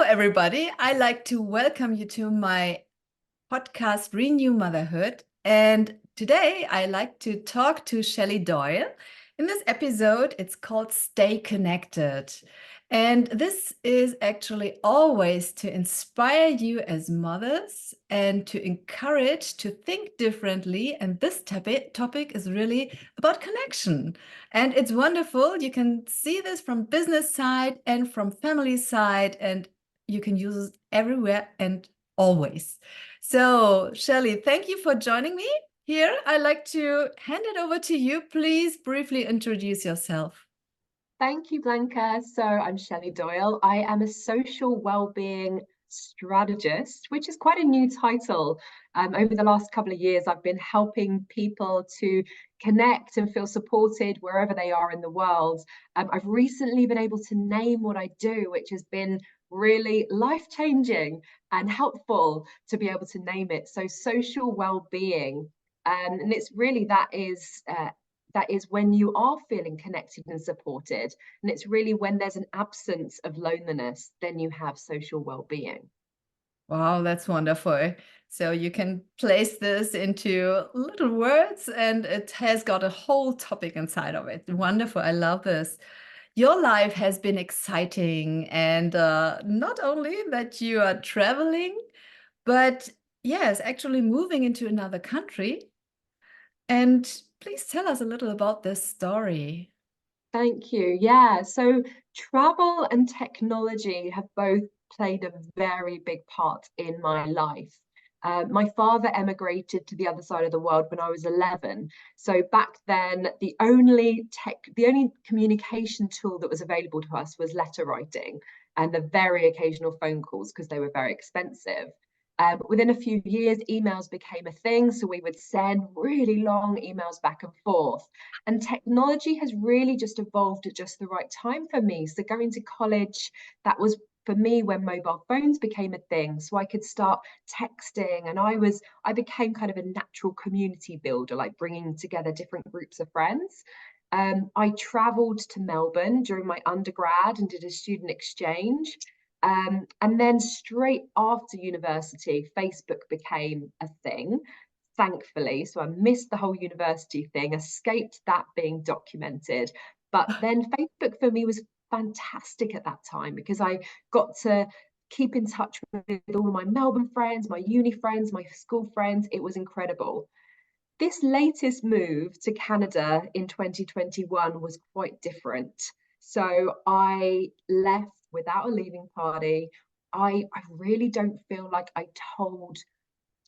everybody. I like to welcome you to my podcast, Renew Motherhood. And today I like to talk to Shelley Doyle. In this episode, it's called Stay Connected. And this is actually always to inspire you as mothers and to encourage to think differently. And this topic is really about connection. And it's wonderful. You can see this from business side and from family side, and you can use it everywhere and always. So, Shelley, thank you for joining me here. I'd like to hand it over to you. Please briefly introduce yourself. Thank you, Blanka. So I'm Shelley Doyle. I am a social wellbeing strategist, which is quite a new title. Over the last couple of years, I've been helping people to connect and feel supported wherever they are in the world. I've recently been able to name what I do, which has been really life-changing and helpful to be able to name it. So social well-being. And it's really that is when you are feeling connected and supported. And it's really when there's an absence of loneliness, then you have social well-being. Wow, that's wonderful. So you can place this into little words and it has got a whole topic inside of it. Wonderful. I love this. Your life has been exciting, and not only that you are traveling, but yes, actually moving into another country. And please tell us a little about this story. Thank you. Yeah, so travel and technology have both played a very big part in my life. My father emigrated to the other side of the world when I was 11. So back then, the only communication tool that was available to us was letter writing and the very occasional phone calls because they were very expensive. But within a few years, emails became a thing. So we would send really long emails back and forth. And technology has really just evolved at just the right time for me. So going to college, that was for me when mobile phones became a thing. So I could start texting, and I became kind of a natural community builder, like bringing together different groups of friends. I traveled to Melbourne during my undergrad and did a student exchange. And then straight after university, Facebook became a thing, thankfully. So I missed the whole university thing, escaped that being documented. But then Facebook for me was fantastic at that time because I got to keep in touch with all of my Melbourne friends, my uni friends, my school friends. It was incredible. This latest move to Canada in 2021 was quite different. So I left without a leaving party. I really don't feel like I told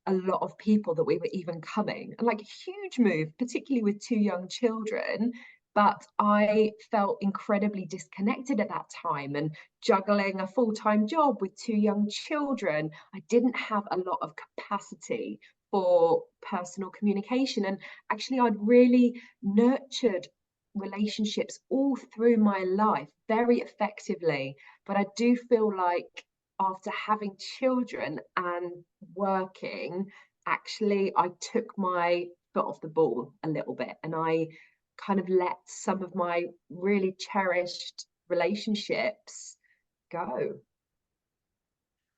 a lot of people that we were even coming. And like a huge move, particularly with two young children. But I felt incredibly disconnected at that time and juggling a full-time job with two young children. I didn't have a lot of capacity for personal communication. And actually, I'd really nurtured relationships all through my life very effectively. But I do feel like after having children and working, actually, I took my foot off the ball a little bit and I kind of let some of my really cherished relationships go.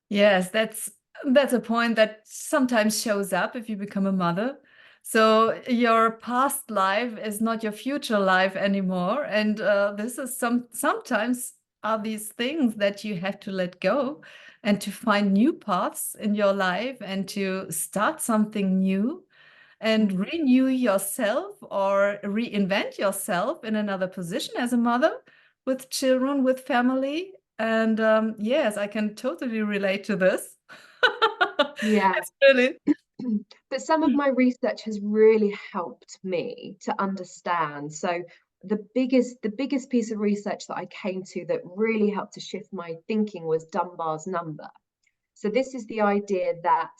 Yes, that's a point that sometimes shows up if you become a mother. So your past life is not your future life anymore, and this is sometimes are these things that you have to let go and to find new paths in your life and to start something new and Mm. renew yourself or reinvent yourself in another position as a mother with children, with family. And yes, I can totally relate to this. Yeah. It's really. But some of my research has really helped me to understand. So the biggest piece of research that I came to that really helped to shift my thinking was Dunbar's number. So this is the idea that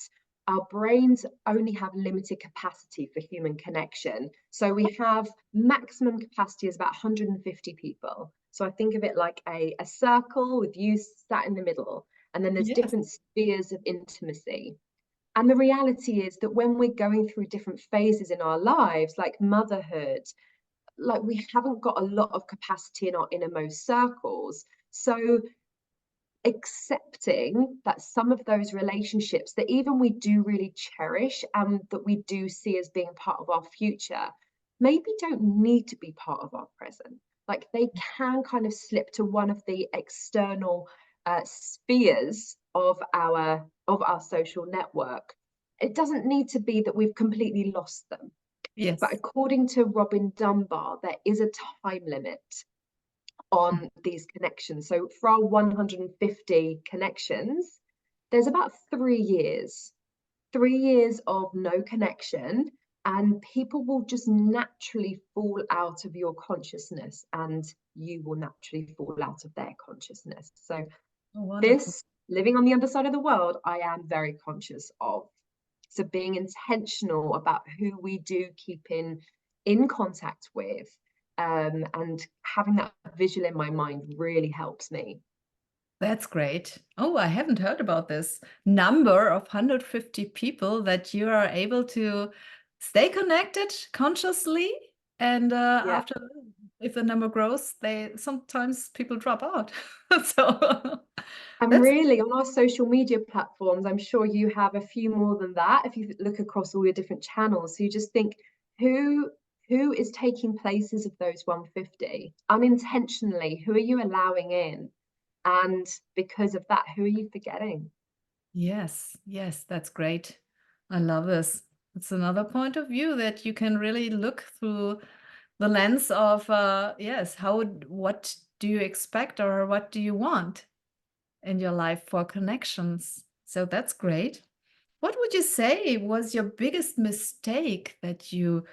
our brains only have limited capacity for human connection. So we have maximum capacity is about 150 people. So I think of it like a circle with you sat in the middle, and then there's Yes. different spheres of intimacy. And the reality is that when we're going through different phases in our lives, like motherhood, like we haven't got a lot of capacity in our innermost circles. So accepting that some of those relationships that even we do really cherish and that we do see as being part of our future maybe don't need to be part of our present. Like they can kind of slip to one of the external spheres of our social network. It doesn't need to be that we've completely lost them. But Yes. according to Robin Dunbar, there is a time limit on these connections. So for our 150 connections, there's about 3 years, 3 years of no connection, and people will just naturally fall out of your consciousness and you will naturally fall out of their consciousness. So Oh, wonderful. this living on the other side of the world, I am very conscious of. So being intentional about who we do keep in contact with, and having that visual in my mind really helps me. That's great. Oh, I haven't heard about this number of 150 people that you are able to stay connected consciously. And Yeah, after, if the number grows, they sometimes people drop out. So and that's, really on our social media platforms, I'm sure you have a few more than that if you look across all your different channels. So you just think who who is taking places of those 150 unintentionally? Who are you allowing in? And because of that, who are you forgetting? yes, yes, that's great. I love this. It's another point of view that you can really look through the lens of, yes, what do you expect or what do you want in your life for connections? So that's great. What would you say was your biggest mistake that you,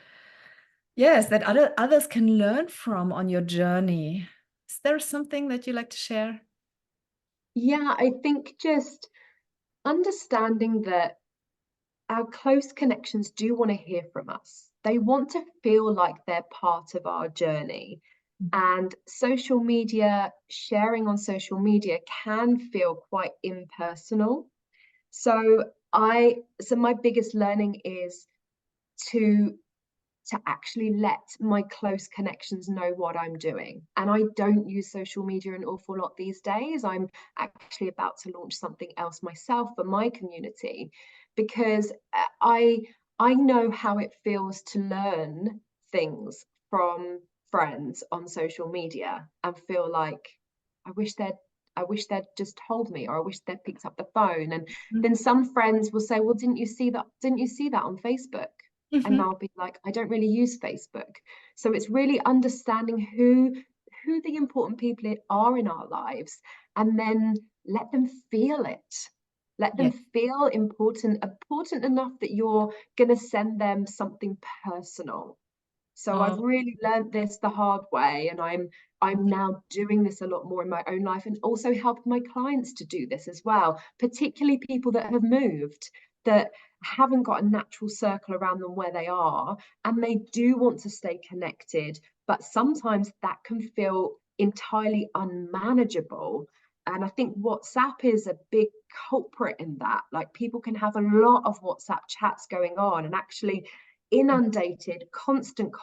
yes, that others can learn from on your journey? Is there something that you like to share? Yeah, I think just understanding that our close connections do want to hear from us. They want to feel like they're part of our journey. And social media, sharing on social media can feel quite impersonal. So so my biggest learning is to actually let my close connections know what I'm doing. And I don't use social media an awful lot these days. I'm actually about to launch something else myself for my community because I know how it feels to learn things from friends on social media and feel like I wish they'd I wish they'd just told me, or I wish they'd picked up the phone. And then some friends will say, well, didn't you see that? Didn't you see that on Facebook? And Mhm. I'll be like, I don't really use Facebook. So it's really understanding who the important people are in our lives, and then let them feel it. Let them Yeah. feel important enough that you're going to send them something personal. So I've Oh, really learned this the hard way, and I'm now doing this a lot more in my own life, and also helping my clients to do this as well, particularly people that have moved, that haven't got a natural circle around them where they are, and they do want to stay connected, but sometimes that can feel entirely unmanageable. And I think WhatsApp is a big culprit in that. Like people can have a lot of WhatsApp chats going on and actually inundated, constant,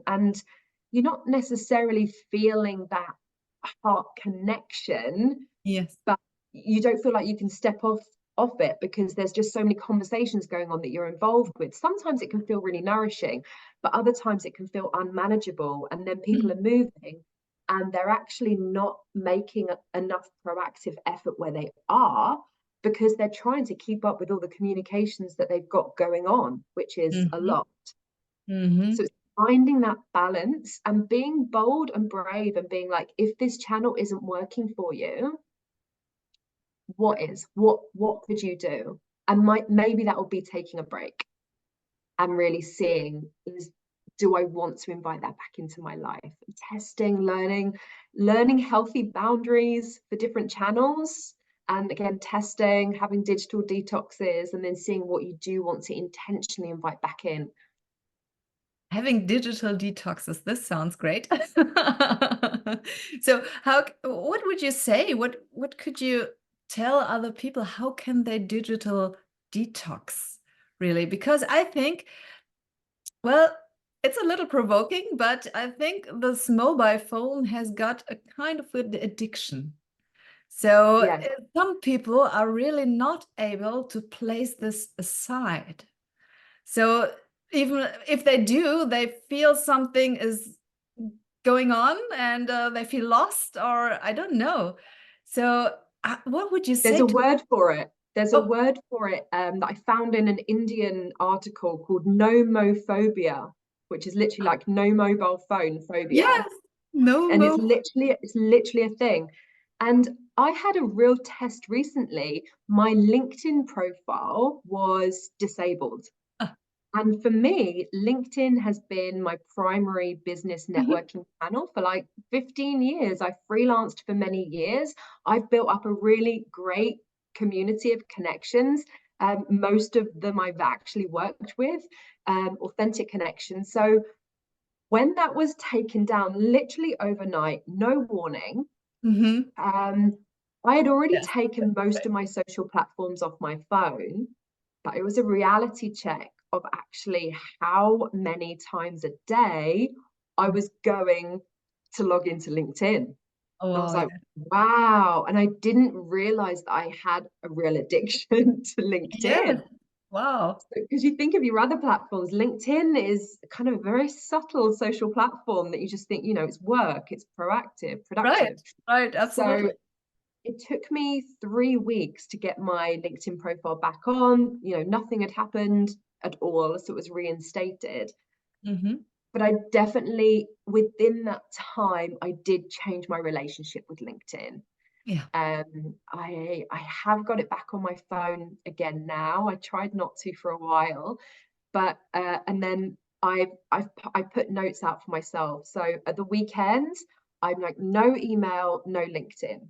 and you're not necessarily feeling that heart connection, yes. but you don't feel like you can step off it because there's just so many conversations going on that you're involved with. Sometimes it can feel really nourishing, but other times it can feel unmanageable, and then people are moving and they're actually not making enough proactive effort where they are because they're trying to keep up with all the communications that they've got going on, which is a Mm-hmm. lot. Mm-hmm. So it's finding that balance and being bold and brave and being like, if this channel isn't working for you, what is? What could you do? And maybe that will be taking a break and really seeing, is do I want to invite that back into my life? Testing, learning healthy boundaries for different channels. And again, testing, having digital detoxes, and then seeing what you do want to intentionally invite back in. Having digital detoxes, this sounds great. So what would you say? What could you tell other people? How can they digital detox really? Because I think, well, it's a little provoking, but I think this mobile phone has got a kind of an addiction. So Yes. some people are really not able to place this aside. So even if they do, they feel something is going on and they feel lost, or I don't know. So what would you There's say a to? word for it. There's a Oh, word for it that I found in an Indian article called nomophobia, which is literally like no mobile phone phobia. yes, no, And no. it's literally a thing. And I had a real test recently. My LinkedIn profile was disabled. Ah, And for me, LinkedIn has been my primary business mhm, networking channel for like 15 years. I freelanced for many years. I've built up a really great community of connections. Most of them I've actually worked with, authentic connections. So when that was taken down literally overnight, no warning, mhm. um, I had already Yes. taken most of my social platforms off my phone, but it was a reality check of actually how many times a day I was going to log into LinkedIn. And Oh, I was wow, like, yeah. wow. And I didn't realize that I had a real addiction to Yes. LinkedIn. Wow. Because you think of your other platforms, LinkedIn is kind of a very subtle social platform that you just think, it's work, it's proactive, Right. productive. Right. So Absolutely. it took me 3 weeks to get my LinkedIn profile back on. Nothing had happened at all, so it was reinstated. Hmm. But I definitely, within that time, I did change my relationship with LinkedIn. Yeah. I have got it back on my phone again now. I tried not to for a while, but and then I put notes out for myself. So at the weekends, I'm like, no email, no LinkedIn.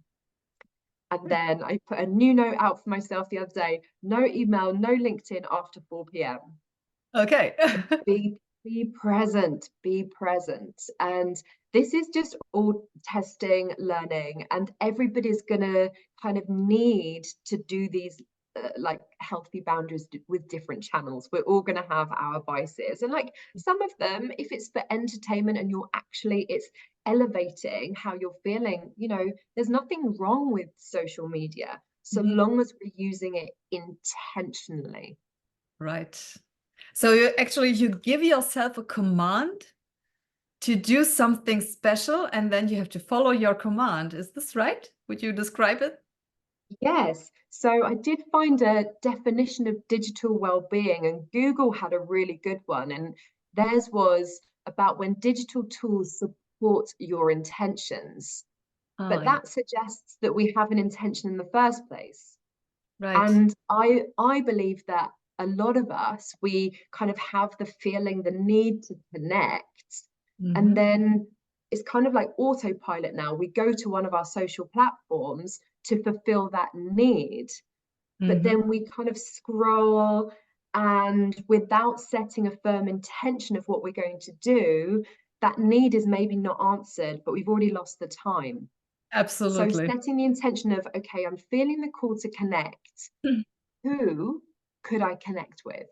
And then I put a new note out for myself the other day, no email, no LinkedIn after 4 p.m. Okay. Be present, be present. And this is just all testing, learning, and everybody's gonna kind of need to do these like healthy boundaries with different channels. We're all going to have our biases, and like some of them, if it's for entertainment and it's elevating how you're feeling, there's nothing wrong with social media so Mhm. long as we're using it intentionally. Right. So you give yourself a command to do something special, and then you have to follow your command. Is this right? Would you describe it? Yes. So I did find a definition of digital well-being, and Google had a really good one. And theirs was about when digital tools support your intentions. Oh, But yeah. that suggests that we have an intention in the first place. Right. And I believe that a lot of us, we kind of have the feeling, the need to connect. And Hmm. then it's kind of like autopilot now. We go to one of our social platforms to fulfill that need, but Hmm. then we kind of scroll, and without setting a firm intention of what we're going to do, that need is maybe not answered, but we've already lost the time. So Absolutely. setting the intention of, okay, I'm feeling the call to connect. Who could I connect with?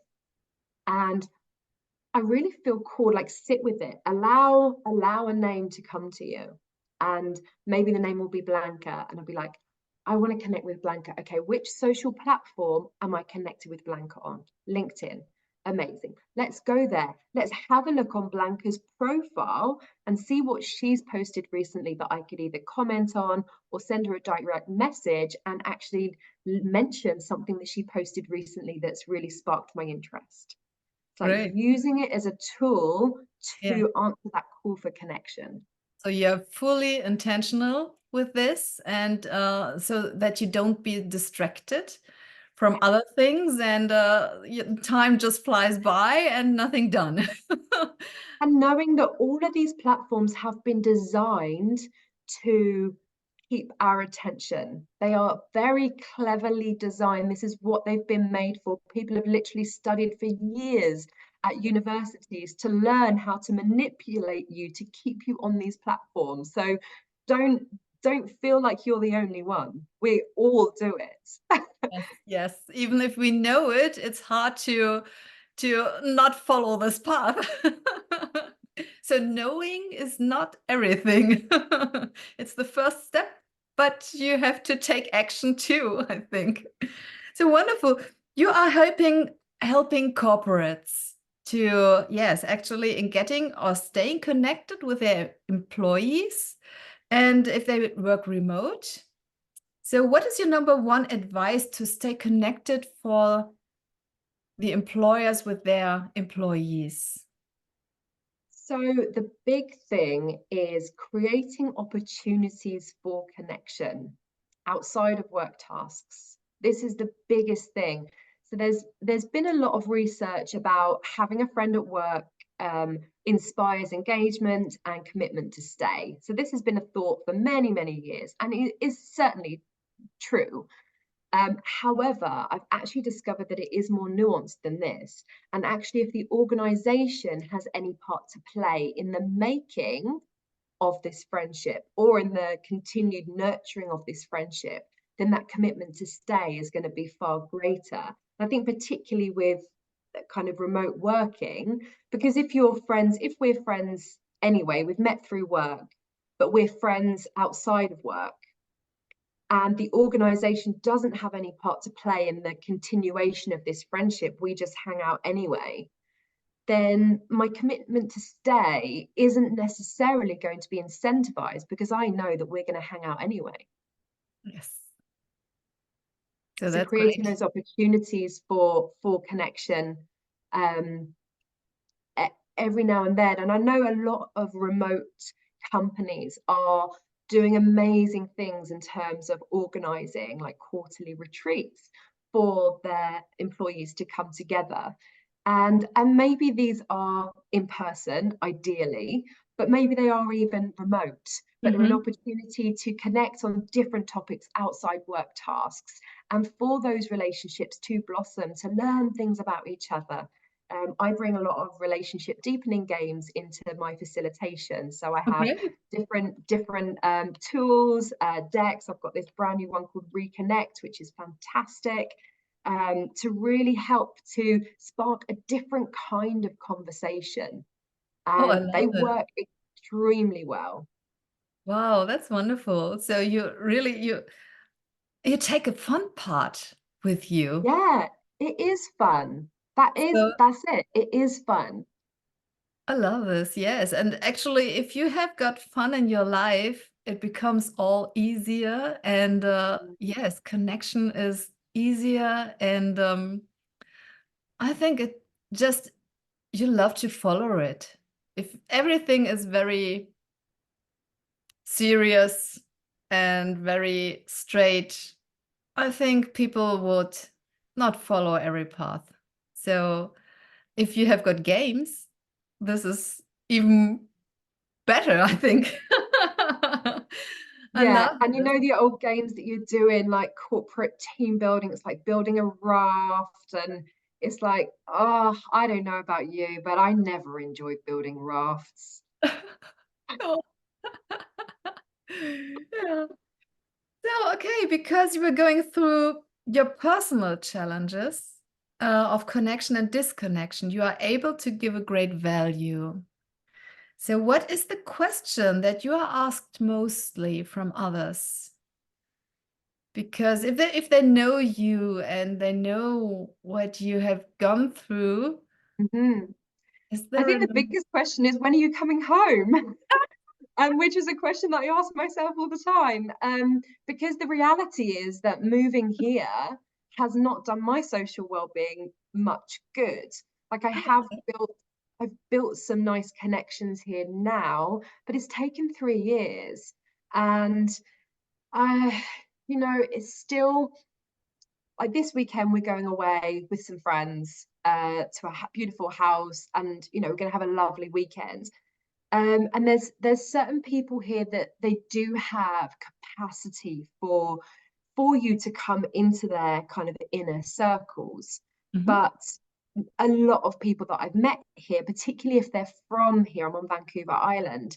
And I really feel called, like sit with it, allow a name to come to you. And maybe the name will be Blanka. And I'll be like, I want to connect with Blanka. Okay, which social platform am I connected with Blanka on? LinkedIn. Amazing. Let's go there. Let's have a look on Blanka's profile and see what she's posted recently that I could either comment on or send her a direct message and actually mention something that she posted recently that's really sparked my interest. It's like Great. using it as a tool Yeah. to answer that call for connection. So you're fully intentional with this, and so that you don't be distracted from Yeah. other things, and time just flies by and nothing done. And knowing that all of these platforms have been designed to keep our attention. They are very cleverly designed. This is what they've been made for. People have literally studied for years at universities to learn how to manipulate you to keep you on these platforms. So don't don't feel like you're the only one. We all do it. Yes, yes. Even if we know it, it's hard to not follow this path. So knowing is not everything. It's the first step. but you have to take action too, I think. So wonderful. You are helping corporates to, yes, actually in getting or staying connected with their employees and if they work remote. So what is your number one advice to stay connected for the employers with their employees? So the big thing is creating opportunities for connection outside of work tasks. This is the biggest thing. So there's been a lot of research about having a friend at work inspires engagement and commitment to stay. So this has been a thought for many, many years, and it is certainly true. However, I've actually discovered that it is more nuanced than this. And actually, if the organization has any part to play in the making of this friendship or in the continued nurturing of this friendship, then that commitment to stay is going to be far greater. I think, particularly with kind of remote working, because if we're friends anyway, we've met through work, but we're friends outside of work and the organization doesn't have any part to play in the continuation of this friendship, we just hang out anyway, then my commitment to stay isn't necessarily going to be incentivized because I know that we're going to hang out anyway. Yes. So So that's creating great. those opportunities for connection um, every now and then. And I know a lot of remote companies are doing amazing things in terms of organizing like quarterly retreats for their employees to come together. And maybe these are in person, ideally, but maybe they are even remote. But they're an Mm-hmm. opportunity to connect on different topics outside work tasks and for those relationships to blossom, to learn things about each other. I bring a lot of relationship deepening games into my facilitation. So I have Okay. different tools, decks. I've got this brand new one called Reconnect, which is fantastic, to really help to spark a different kind of conversation. Oh, I And they love it. work extremely well. Wow, that's wonderful. So you take a fun part with you. Yeah, it is fun. So That's it. It is fun. I love this. Yes. And actually, if you have got fun in your life, it becomes all easier. And yes, connection is easier. And I think it just, you love to follow it. If everything is very serious and very straight, I think people would not follow every path. So if you have got games, this is even better, I think. I Yeah, love and you this. know the old games that you do in like corporate team building, it's like building a raft, and it's like, oh, I don't know about you, but I never enjoyed building rafts. Oh. Yeah. So, okay, because you were going through your personal challenges of connection and disconnection, you are able to give a great value. So, what is the question that you are asked mostly from others? Because if they know you and they know what you have gone through, Mhm. is I there think a the biggest question is, when are you coming home? Which is a question that I ask myself all the time. Because the reality is that moving here has not done my social well-being much good. Like I've built some nice connections here now, but it's taken 3 years. And I, it's still like this weekend we're going away with some friends to a beautiful house, and we're going to have a lovely weekend. And there's certain people here that they do have capacity for you to come into their kind of inner circles. Mhm. But a lot of people that I've met here, particularly if they're from here, I'm on Vancouver Island,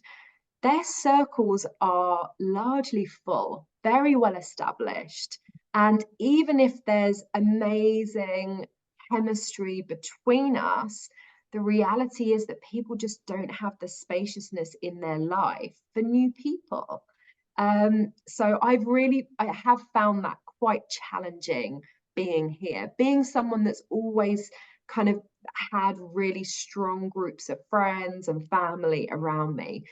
their circles are largely full, very well established. And even if there's amazing chemistry between us, the reality is that people just don't have the spaciousness in their life for new people. So I have found that quite challenging being here, being someone that's always kind of had really strong groups of friends and family around me.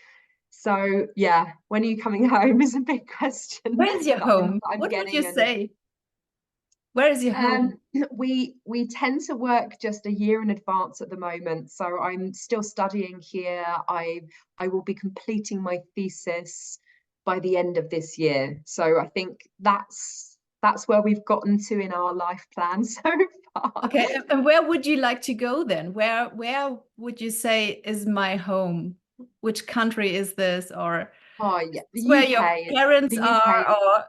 So yeah, when are you coming home is a big question Where's your that home? I'm What would you getting. And say? Where is your home? we tend to work just a year in advance at the moment. So I'm still studying here. I will be completing my thesis by the end of this year. So I think that's where we've gotten to in our life plan so far. Okay, and where would you like to go then? Where would you say is my home? Which country is this? Or Oh yeah, the it's where your UK, parents the are? UK, Or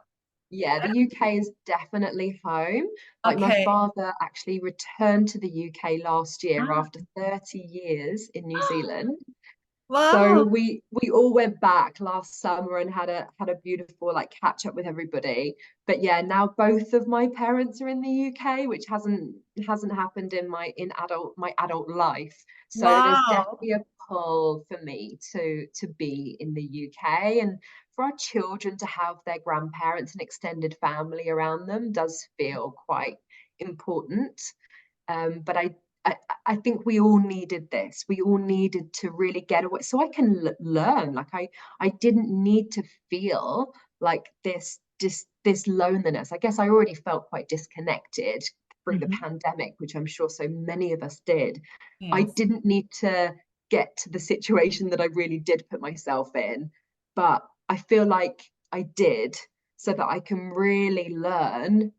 yeah, the UK is definitely home. Like my okay. father actually returned to the UK last year after 30 years in New Zealand. So Wow. we all went back last summer and had a beautiful like catch up with everybody. But yeah, now both of my parents are in the UK, which hasn't happened in my adult life. So there's Wow. definitely a pull for me to be in the UK, and for our children to have their grandparents and extended family around them does feel quite important. But I, I think we all needed this. We all needed to really get away so I can learn. Like I didn't need to feel like this loneliness. I guess I already felt quite disconnected through the Mhm. pandemic, which I'm sure so many of us did. I Yes. didn't need to get to the situation that I really did put myself in, but I feel like I did, so that I can really learn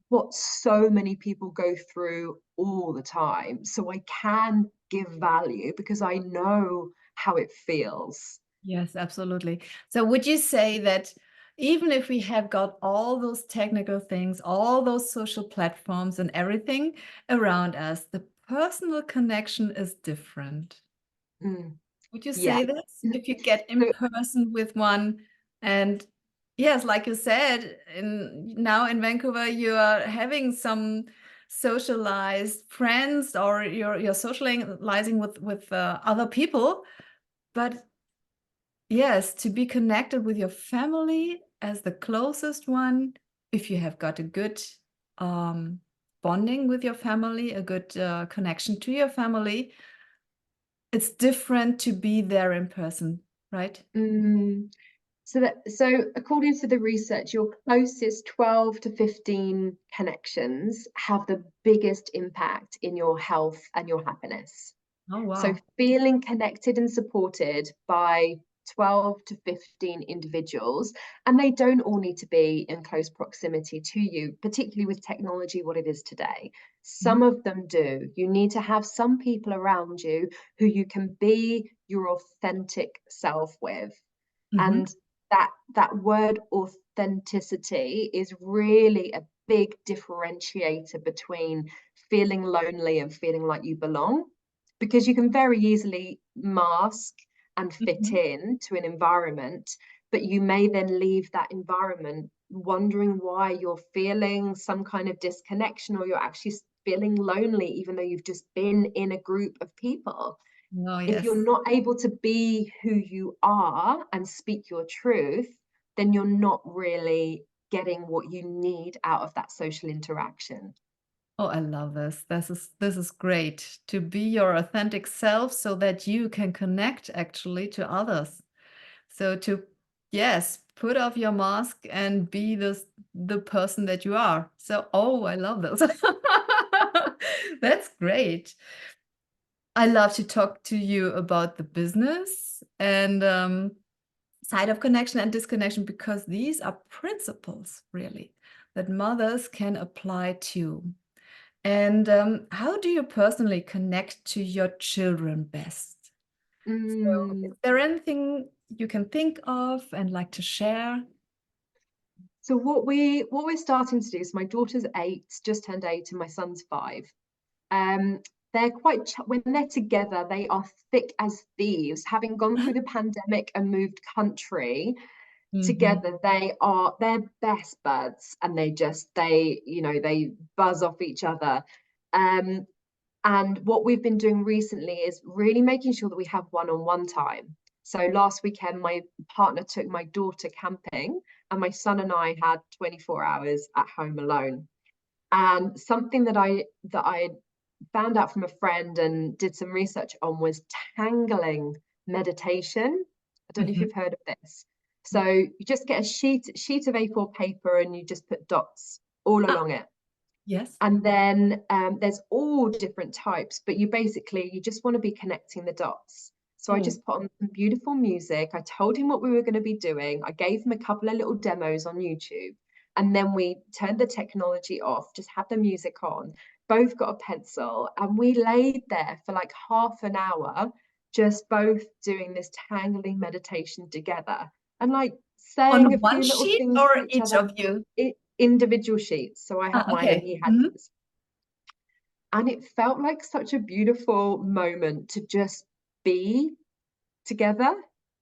what so many people go through all the time. So I can give value because I know how it feels. Yes, absolutely. So would you say that even if we have got all those technical things, all those social platforms and everything around us, the personal connection is different? Mm, Would you yeah. say this? If you get in So, person with one, and yes, like you said, in now in Vancouver, you are having some socialized friends, or you're socializing with other people, but yes, to be connected with your family as the closest one, if you have got a good um, bonding with your family, a good connection to your family, it's different to be there in person, right? mm, so according to the research, your closest 12 to 15 connections have the biggest impact in your health and your happiness. Oh, So wow. feeling connected and supported by 12 to 15 individuals, and they don't all need to be in close proximity to you, particularly with technology, what it is today. Some Mhm. of them do. You need to have some people around you who you can be your authentic self with. Mhm. And that word authenticity is really a big differentiator between feeling lonely and feeling like you belong, because you can very easily mask and fit Mhm. in to an environment, but you may then leave that environment wondering why you're feeling some kind of disconnection, or you're actually feeling lonely even though you've just been in a group of people. Oh, If you're yes. not able to be who you are and speak your truth, then you're not really getting what you need out of that social interaction. Oh, I love this. This is great to be your authentic self so that you can connect actually to others. So to, yes, put off your mask and be the person that you are. So, oh, I love this. That's great. I love to talk to you about the business and side of connection and disconnection, because these are principles really that mothers can apply to. And how do you personally connect to your children best? So, is Mm. there anything you can think of and like to share? So what we're starting to do is, my daughter's 8, just turned 8, and my son's 5. Um, they're when they're together, they are thick as thieves. Having gone through the pandemic and moved country Mhm. together, they're best buds, and they buzz off each other. Um, and what we've been doing recently is really making sure that we have one-on-one time. So last weekend, my partner took my daughter camping, and my son and I had 24 hours at home alone. And something that I found out from a friend and did some research on was tangling meditation. I don't know if Mhm. you've heard of this. So you just get a sheet of A4 paper and you just put dots all Ah, along it. yes. And then there's all different types, but you just want to be connecting the dots. So I Oh, just put on some beautiful music. I told him what we were going to be doing. I gave him a couple of little demos on YouTube. And then we turned the technology off, just had the music on, both got a pencil, and we laid there for like half an hour, just both doing this tangling meditation together and like saying on a one few little sheet things to or each each other. of you? Individual sheets. So I had Ah, mine and okay. he had Mhm. his. And it felt like such a beautiful moment to just be together.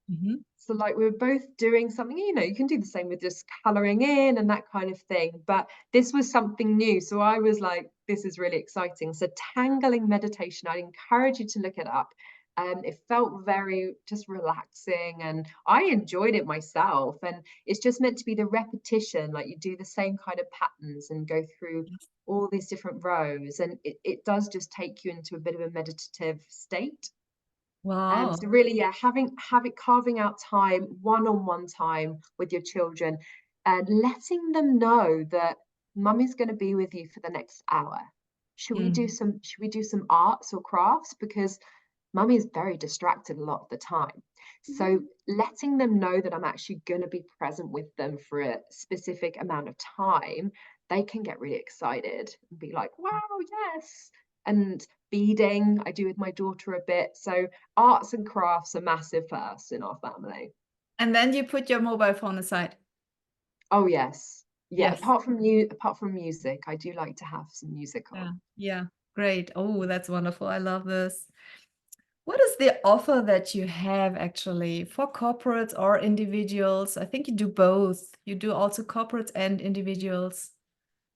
Mhm. So like we were both doing something, you can do the same with just coloring in and that kind of thing. But this was something new. So I was like, this is really exciting. So tangling meditation, I'd encourage you to look it up. It felt very just relaxing and I enjoyed it myself. And it's just meant to be the repetition, like you do the same kind of patterns and go through Yes. all these different rows. And it does just take you into a bit of a meditative state. Wow. So really, yeah, carving out time, one-on-one time with your children, and letting them know that mummy's going to be with you for the next hour. Mm. Should we do some arts or crafts? Because mummy is very distracted a lot of the time. So letting them know that I'm actually going to be present with them for a specific amount of time, they can get really excited and be like, wow, yes. And beading, I do with my daughter a bit. So arts and crafts are massive for us in our family. And then you put your mobile phone aside. Oh yes. Yeah, Yes. apart from music, I do like to have some music Yeah. on. Yeah. Great. Oh, that's wonderful. I love this. What is the offer that you have actually for corporates or individuals? I think you do both. You do also corporates and individuals.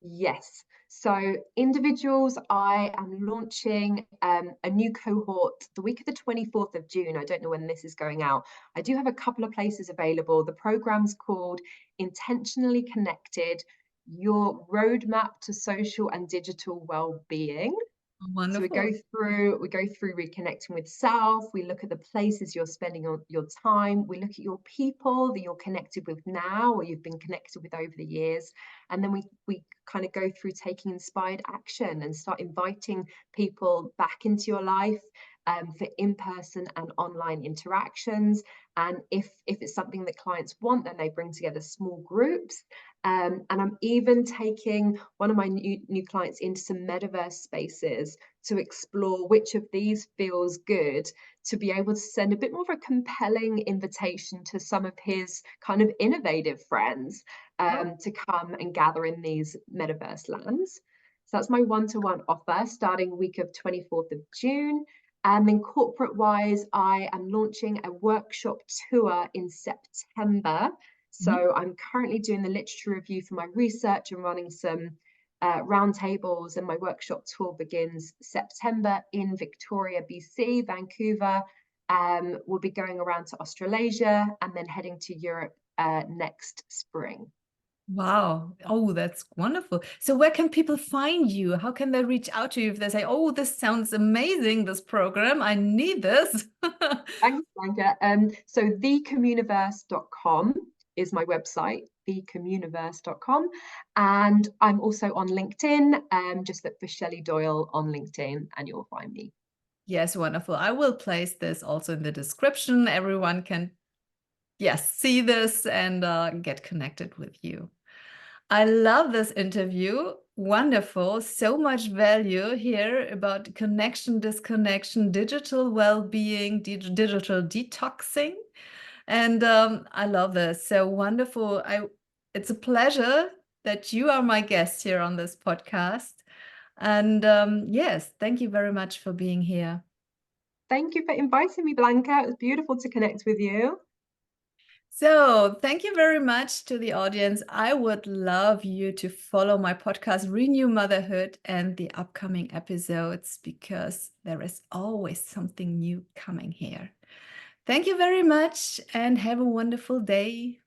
Yes. So individuals, I am launching a new cohort the week of the 24th of June. I don't know when this is going out. I do have a couple of places available. The program's called Intentionally Connected, Your Roadmap to Social and Digital Well-Being. So Wonderful. we go through reconnecting with self. We look at the places you're spending your time. We look at your people that you're connected with now or you've been connected with over the years. And then we kind of go through taking inspired action and start inviting people back into your life for in-person and online interactions. And if it's something that clients want, then they bring together small groups. And I'm even taking one of my new clients into some metaverse spaces to explore which of these feels good, to be able to send a bit more of a compelling invitation to some of his kind of innovative friends Oh, to come and gather in these metaverse lands. So that's my one-to-one offer starting week of 24th of June. And then corporate wise, I am launching a workshop tour in September. mhm. So I'm currently doing the literature review for my research and running some roundtables, and my workshop tour begins September in Victoria, BC, Vancouver. We'll be going around to Australasia and then heading to Europe next spring. Wow. Oh, that's wonderful. So where can people find you? How can they reach out to you if they say, "Oh, this sounds amazing, this program. I need this." Thanks, Blanka. So thecommuniverse.com is my website, thecommuniverse.com. And I'm also on LinkedIn. Just look for Shelley Doyle on LinkedIn and you'll find me. Yes, wonderful. I will place this also in the description. Everyone can, yes, see this and get connected with you. I love this interview. Wonderful. So much value here about connection, disconnection, digital well-being, digital detoxing. And I love this. So wonderful. It's a pleasure that you are my guest here on this podcast. And yes, thank you very much for being here. Thank you for inviting me, Blanka. It was beautiful to connect with you. So, thank you very much to the audience. I would love you to follow my podcast, Renew Motherhood, and the upcoming episodes because there is always something new coming here. Thank you very much and have a wonderful day.